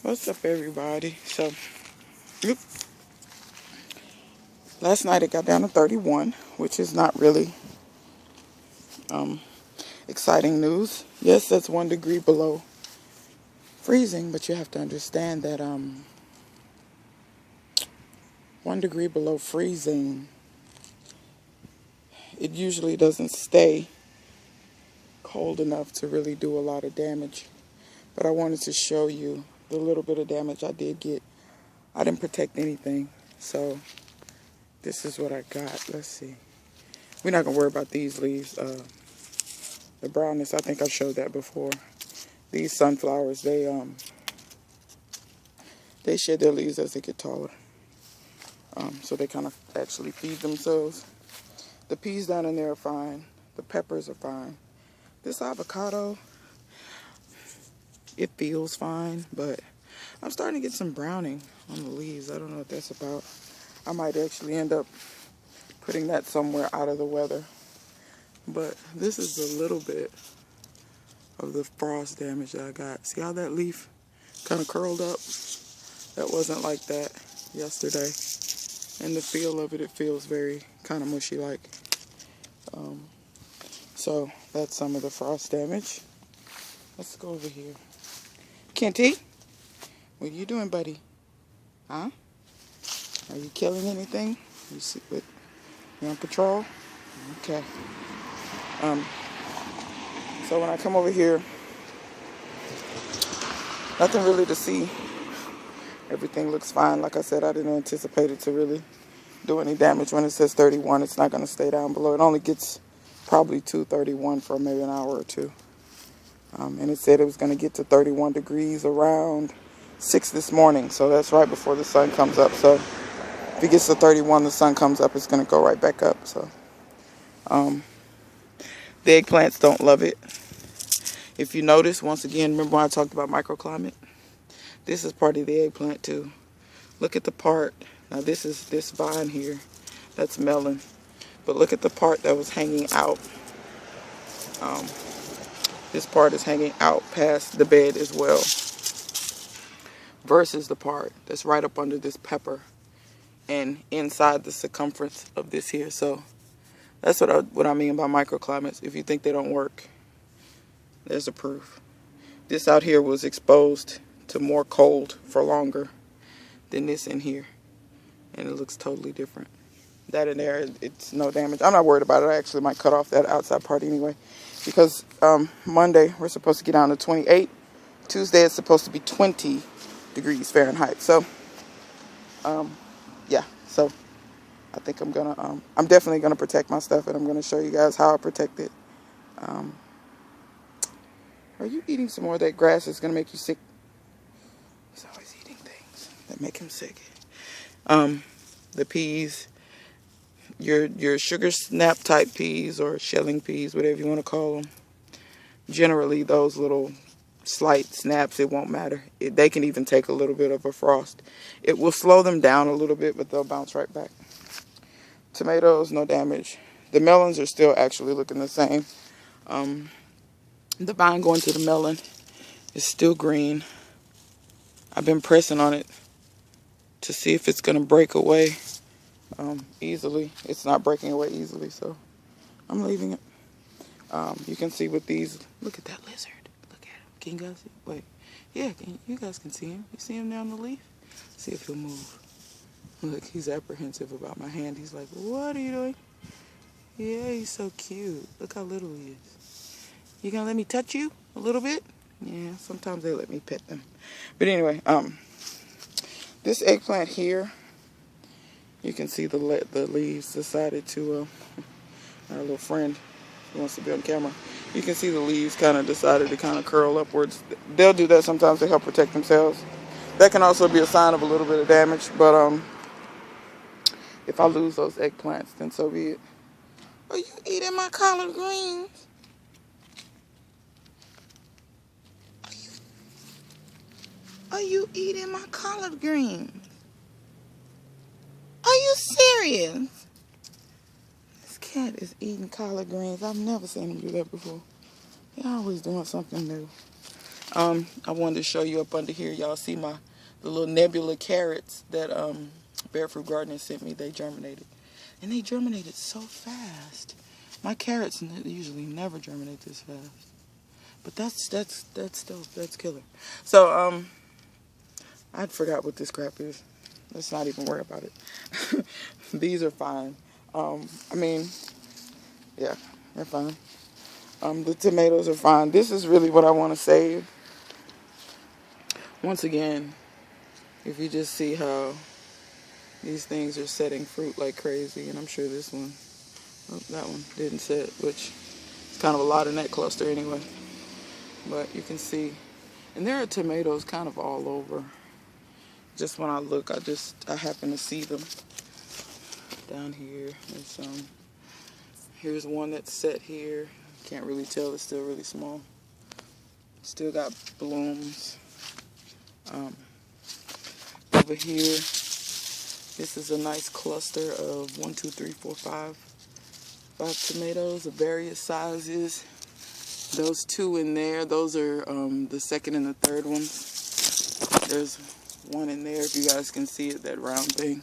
What's up, everybody? So, oop, last night it got down to 31, which is not really exciting news. Yes, that's 1 degree below freezing, but you have to understand that 1 degree below freezing, it usually doesn't stay cold enough to really do a lot of damage. But I wanted to show you the little bit of damage I did get. I didn't protect anything, so this is what I got. Let's see. We're not going to worry about these leaves. The brownness, I think I've showed that before. These sunflowers, they shed their leaves as they get taller. So they kind of actually feed themselves. The peas down in there are fine. The peppers are fine. This avocado, it feels fine, but I'm starting to get some browning on the leaves. I don't know what that's about. I might actually end up putting that somewhere out of the weather. But this is a little bit of the frost damage that I got. See how that leaf kind of curled up? That wasn't like that yesterday. And the feel of it, it feels very kind of mushy like. So that's some of the frost damage. Let's go over here. Kenty, what are you doing, buddy? Huh? Are you killing anything? You on patrol? Okay. So when I come over here, nothing really to see. Everything looks fine. Like I said, I didn't anticipate it to really do any damage. When it says 31, it's not going to stay down below. It only gets probably to 31 for maybe an hour or two. And it said it was going to get to 31 degrees around 6 this morning. So that's right before the sun comes up. So if it gets to 31, the sun comes up, it's going to go right back up. So the eggplants don't love it. If you notice, once again, remember when I talked about microclimate? This is part of the eggplant too. Look at the part. Now this is this vine here. That's melon. But look at the part that was hanging out. This part is hanging out past the bed as well. Versus the part that's right up under this pepper and inside the circumference of this here. So that's what I mean by microclimates. If you think they don't work, there's a proof. This out here was exposed to more cold for longer than this in here. And it looks totally different. That in there, it's no damage. I'm not worried about it. I actually might cut off that outside part anyway. Because Monday, we're supposed to get down to 28. Tuesday, it's supposed to be 20 degrees Fahrenheit. So, yeah. So, I think I'm definitely going to protect my stuff. And I'm going to show you guys how I protect it. Are you eating some more of that grass that's going to make you sick? He's always eating things that make him sick. The peas, your sugar snap type peas or shelling peas, whatever you want to call them. Generally, those little slight snaps, it won't matter. They can even take a little bit of a frost. It will slow them down a little bit, but they'll bounce right back. Tomatoes, no damage. The melons are still actually looking the same. The vine going to the melon is still green. I've been pressing on it to see if it's going to break away easily. It's not breaking away easily, so I'm leaving it. You can see with these, look at that lizard. Look at him. Can you guys see? Wait. Yeah, you guys can see him. You see him down the leaf? See if he'll move. Look, he's apprehensive about my hand. He's like, what are you doing? Yeah, he's so cute. Look how little he is. You gonna let me touch you a little bit? Yeah, sometimes they let me pet them. But anyway, this eggplant here, you can see the leaves decided to, our little friend who wants to be on camera, you can see the leaves kind of decided to kind of curl upwards. They'll do that sometimes to help protect themselves. That can also be a sign of a little bit of damage, but if I lose those eggplants, then so be it. Are you eating my collard greens? Are you eating my collard greens? Are you serious? This cat is eating collard greens. I've never seen him do that before. He's always doing something new. I wanted to show you up under here. Y'all see the little nebula carrots that Barefoot Gardener sent me. They germinated, and they germinated so fast. My carrots usually never germinate this fast, but that's dope. That's killer. So I forgot what this crap is. Let's not even worry about it. These are fine. I mean, yeah, they're fine. The tomatoes are fine. This is really what I want to save. Once again, if you just see how these things are setting fruit like crazy, and I'm sure this one, that one didn't set, which is kind of a lot in that cluster anyway. But you can see, and there are tomatoes kind of all over. Just when I look, I happen to see them down here. Here's one that's set here. Can't really tell, it's still really small. Still got blooms. Over here, this is a nice cluster of 1, 2, 3, 4, 5 tomatoes of various sizes. Those two in there, those are the second and the third ones. There's one in there, if you guys can see it, that round thing.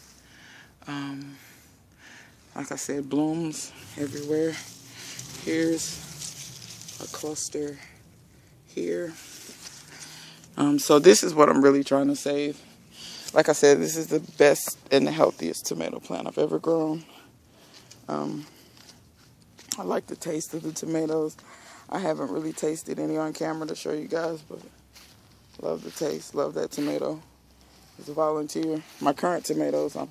Like I said, blooms everywhere. Here's a cluster here. So this is what I'm really trying to save. Like I said, this is the best and the healthiest tomato plant I've ever grown. I like the taste of the tomatoes. I haven't really tasted any on camera to show you guys, but love the taste, love that tomato. As a volunteer, my current tomatoes I'm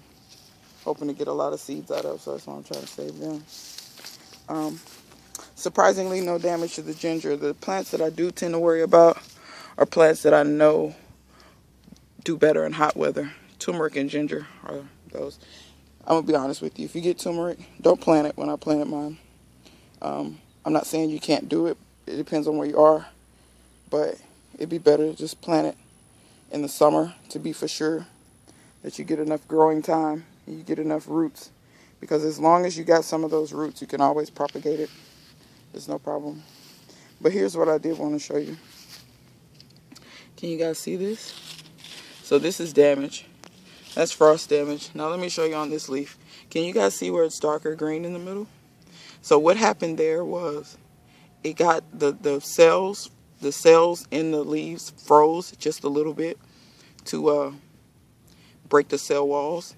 hoping to get a lot of seeds out of, so that's why I'm trying to save them. Surprisingly, no damage to the ginger. The plants that I do tend to worry about are plants that I know do better in hot weather. Turmeric and ginger are those. I'm going to be honest with you. If you get turmeric, don't plant it when I planted mine. I'm not saying you can't do it. It depends on where you are. But it'd be better to just plant it in the summer to be for sure that you get enough growing time and you get enough roots. Because as long as you got some of those roots, you can always propagate it. There's no problem. But here's what I did want to show you. Can you guys see this? So this is damage. That's frost damage. Now let me show you on this leaf. Can you guys see where it's darker green in the middle? So what happened there was it got the cells in the leaves froze just a little bit to break the cell walls.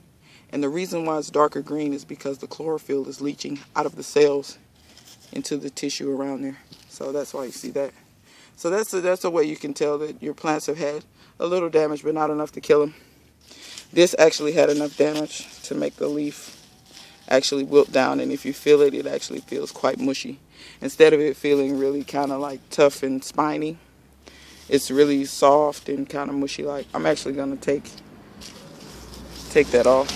And the reason why it's darker green is because the chlorophyll is leaching out of the cells into the tissue around there. So that's why you see that. So that's a way you can tell that your plants have had a little damage, but not enough to kill them. This actually had enough damage to make the leaf actually wilt down, and if you feel it, it actually feels quite mushy. Instead of it feeling really kind of like tough and spiny, it's really soft and kind of mushy like. I'm actually going to take that off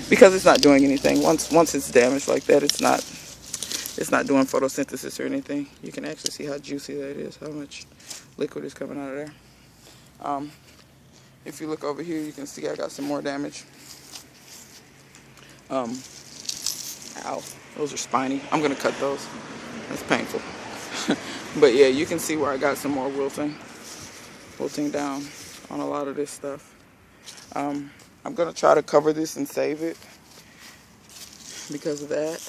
because it's not doing anything. Once it's damaged like that, it's not doing photosynthesis or anything. You can actually see how juicy that is, how much liquid is coming out of there. If you look over here, you can see I got some more damage. Ow, those are spiny. I'm gonna cut those. That's painful. But yeah, you can see where I got some more wilting down on a lot of this stuff. I'm gonna try to cover this and save it because of that.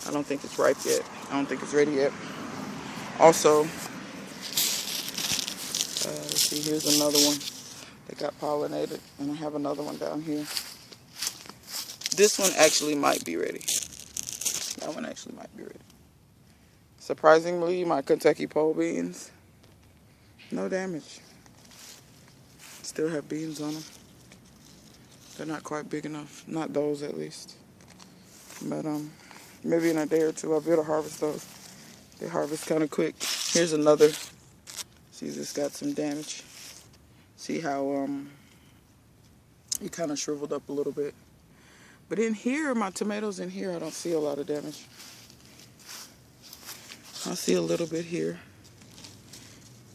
I don't think it's ripe yet. I don't think it's ready yet. Also, let's see, here's another one that got pollinated, and I have another one down here. This one actually might be ready. That one actually might be ready. Surprisingly, my Kentucky pole beans, no damage. Still have beans on them. They're not quite big enough. Not those, at least. But maybe in a day or two I'll be able to harvest those. They harvest kind of quick. Here's another. See, this got some damage. See how it kind of shriveled up a little bit. But in here, my tomatoes in here, I don't see a lot of damage. I see a little bit here.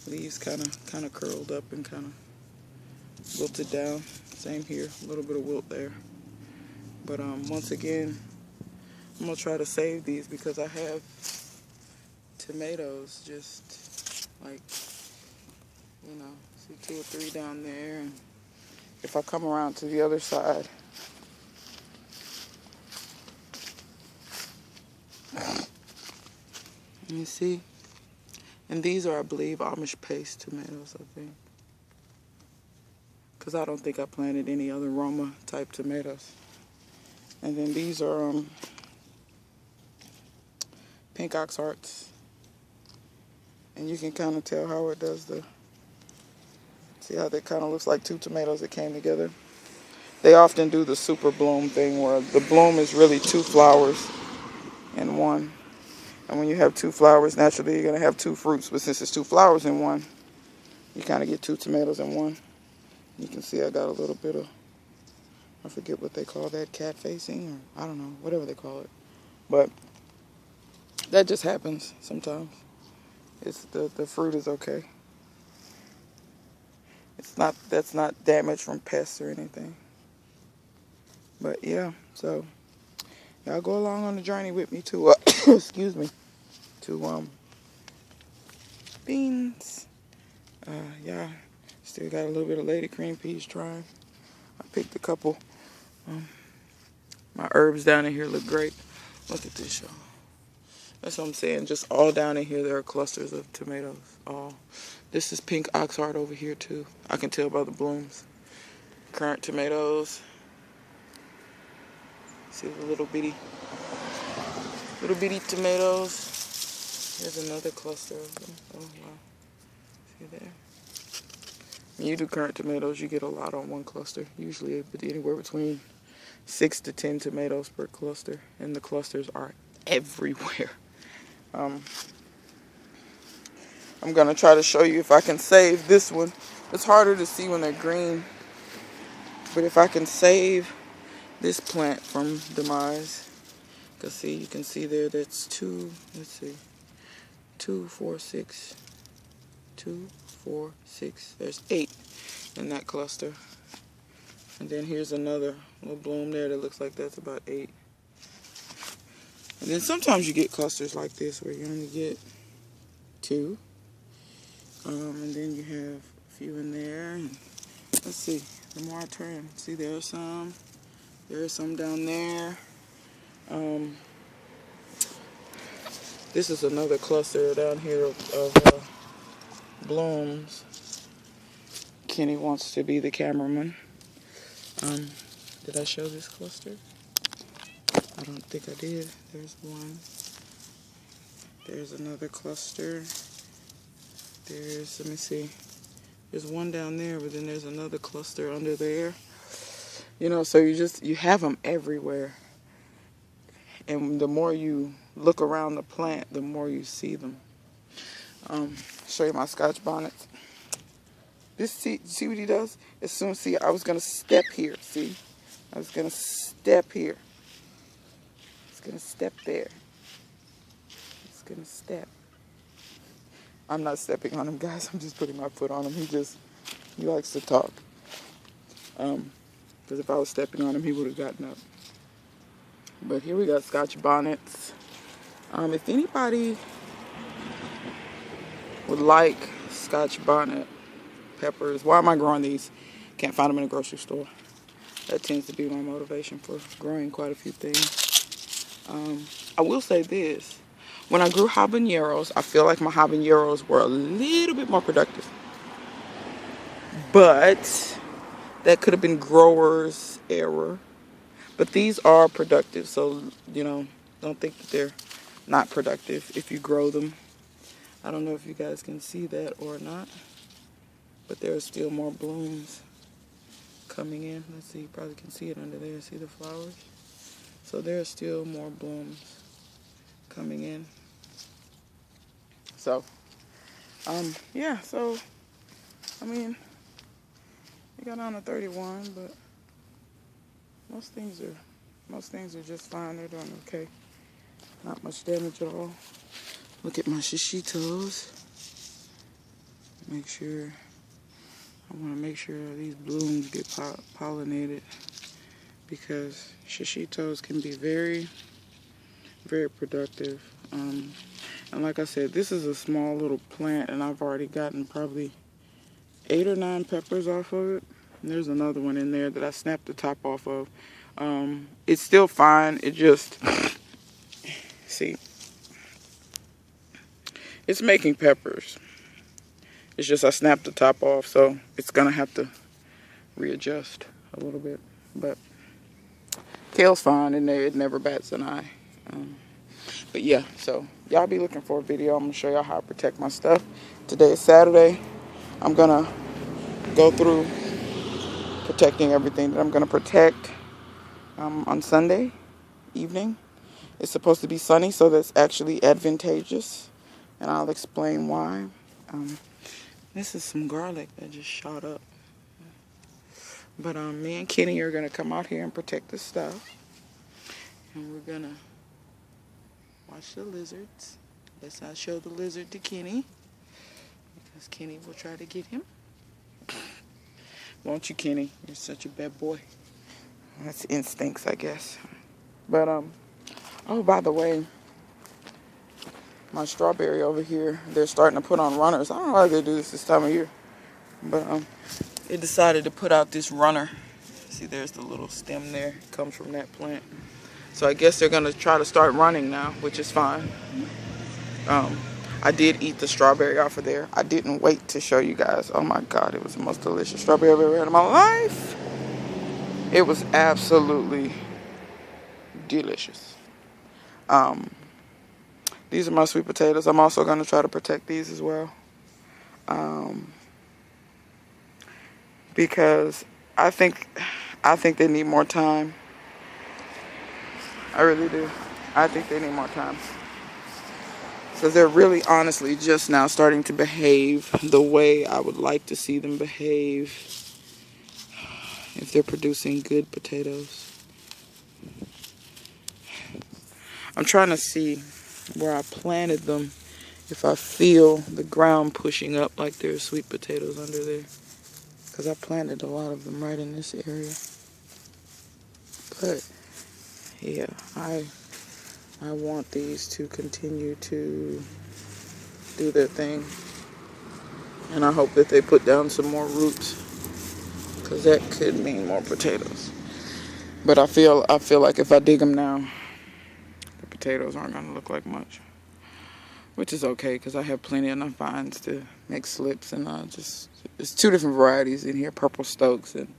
Leaves kind of curled up and kind of wilted down. Same here, a little bit of wilt there. But once again, I'm gonna try to save these because I have tomatoes just Like, you know, see 2 or 3 down there. And if I come around to the other side, you see? And these are, I believe, Amish paste tomatoes, I think. Because I don't think I planted any other Roma type tomatoes. And then these are pink ox hearts. And you can kind of tell how it does see how that kind of looks like 2 tomatoes that came together. They often do the super bloom thing where the bloom is really 2 flowers in one. And when you have 2 flowers, naturally you're going to have 2 fruits. But since it's 2 flowers in one, you kind of get 2 tomatoes in one. You can see I got a little bit of, I forget what they call that, cat facing, or I don't know, whatever they call it. But that just happens sometimes. It's the fruit is okay. That's not damage from pests or anything. But yeah, so y'all go along on the journey with me to excuse me, to beans. Yeah, still got a little bit of lady cream peas trying. I picked a couple. My herbs down in here look great. Look at this, y'all. That's what I'm saying. Just all down in here, there are clusters of tomatoes. All. This is pink oxheart over here too. I can tell by the blooms. Currant tomatoes. See the little bitty tomatoes. There's another cluster of them. Oh wow. See there? When you do currant tomatoes, you get a lot on one cluster. Usually anywhere between 6 to 10 tomatoes per cluster. And the clusters are everywhere. I'm going to try to show you if I can save this one. It's harder to see when they're green. But if I can save this plant from demise. Because see, you can see there that's 2, let's see. 2, 4, 6. 2, 4, 6. There's 8 in that cluster. And then here's another little bloom there that looks like that's about 8. And then sometimes you get clusters like this where you only get 2. And then you have a few in there. And let's see, the more I turn, see there's some down there. This is another cluster down here of blooms. Kenny wants to be the cameraman. Did I show this cluster? I don't think I did. There's one. There's another cluster. Let me see. There's one down there, but then there's another cluster under there. You know, so you have them everywhere. And the more you look around the plant, the more you see them. Show you my Scotch bonnets. See what he does? As soon as, I was going to step here, see? I was going to step here. It's going to step there. It's going to step. I'm not stepping on him, guys. I'm just putting my foot on him. He likes to talk. Because if I was stepping on him, he would have gotten up. But here we got Scotch bonnets. If anybody would like Scotch bonnet peppers, why am I growing these? Can't find them in a grocery store. That tends to be my motivation for growing quite a few things. I will say this. When I grew habaneros, I feel like my habaneros were a little bit more productive. But that could have been grower's error. But these are productive, so, you know, don't think that they're not productive if you grow them. I don't know if you guys can see that or not, but there are still more blooms coming in. Let's see, you probably can see it under there. See the flowers? So there are still more blooms coming in. So, yeah, so, I mean, it got on to 31, but most things are just fine. They're doing okay. Not much damage at all. Look at my shishitos. I want to make sure these blooms get pollinated, because shishitos can be very, very productive. And like I said, this is a small little plant, and I've already gotten probably 8 or 9 peppers off of it. And there's another one in there that I snapped the top off of. It's still fine. It just, see, it's making peppers. It's just I snapped the top off, so it's gonna have to readjust a little bit. But kale's fine, and it never bats an eye. But yeah, so y'all be looking for a video. I'm gonna show y'all how I protect my stuff. Today is Saturday. I'm gonna go through protecting everything that I'm gonna protect on Sunday evening. It's supposed to be sunny, so that's actually advantageous, and I'll explain why. This is some garlic that just shot up. But me and Kenny are gonna come out here and protect the stuff, and we're gonna watch the lizards. Let's not show the lizard to Kenny, because Kenny will try to get him. Won't you, Kenny? You're such a bad boy. That's instincts, I guess. But oh, by the way, my strawberry over here, they're starting to put on runners. I don't know why they do this time of year, but it decided to put out this runner. See, there's the little stem there. It comes from that plant. So I guess they're gonna try to start running now, which is fine. I did eat the strawberry off of there. I didn't wait to show you guys. Oh my God, it was the most delicious strawberry I've ever had in my life. It was absolutely delicious. These are my sweet potatoes. I'm also gonna try to protect these as well. Because I think they need more time. I really do. I think they need more time. Because they're really honestly just now starting to behave the way I would like to see them behave if they're producing good potatoes. I'm trying to see where I planted them, if I feel the ground pushing up like there's sweet potatoes under there. Because I planted a lot of them right in this area. But yeah, I want these to continue to do their thing. And I hope that they put down some more roots, because that could mean more potatoes. But I feel like if I dig them now, the potatoes aren't going to look like much. Which is okay, because I have plenty enough vines to make slips. And there's 2 different varieties in here, purple Stokes and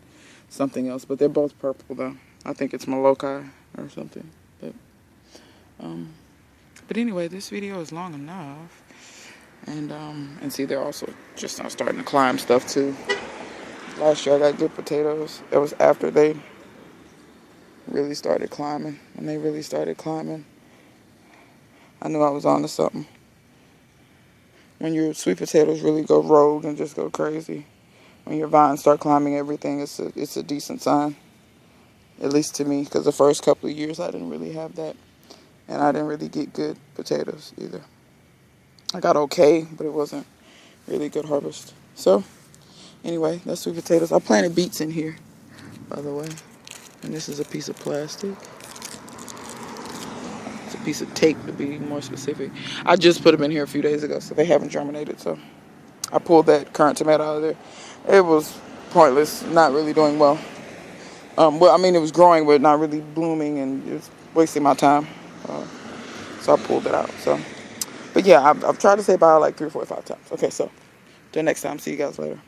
something else. But they're both purple though. I think it's Molokai or something. But anyway, this video is long enough. And see, they're also just now starting to climb stuff too. Last year I got good potatoes. It was after they really started climbing. When they really started climbing, I knew I was on to something. When your sweet potatoes really go rogue and just go crazy, when your vines start climbing everything, it's a decent sign. At least to me, because the first couple of years I didn't really have that. And I didn't really get good potatoes either. I got okay, but it wasn't really good harvest. So, anyway, that's sweet potatoes. I planted beets in here, by the way. And this is a piece of plastic. It's a piece of tape, to be more specific. I just put them in here a few days ago, so they haven't germinated. So, I pulled that currant tomato out of there. It was pointless, not really doing well. Well, I mean, it was growing, but not really blooming, and it was wasting my time. So I pulled it out. So, but yeah, I've tried to say bye like 3, 4, 5 times. Okay, so till next time, see you guys later.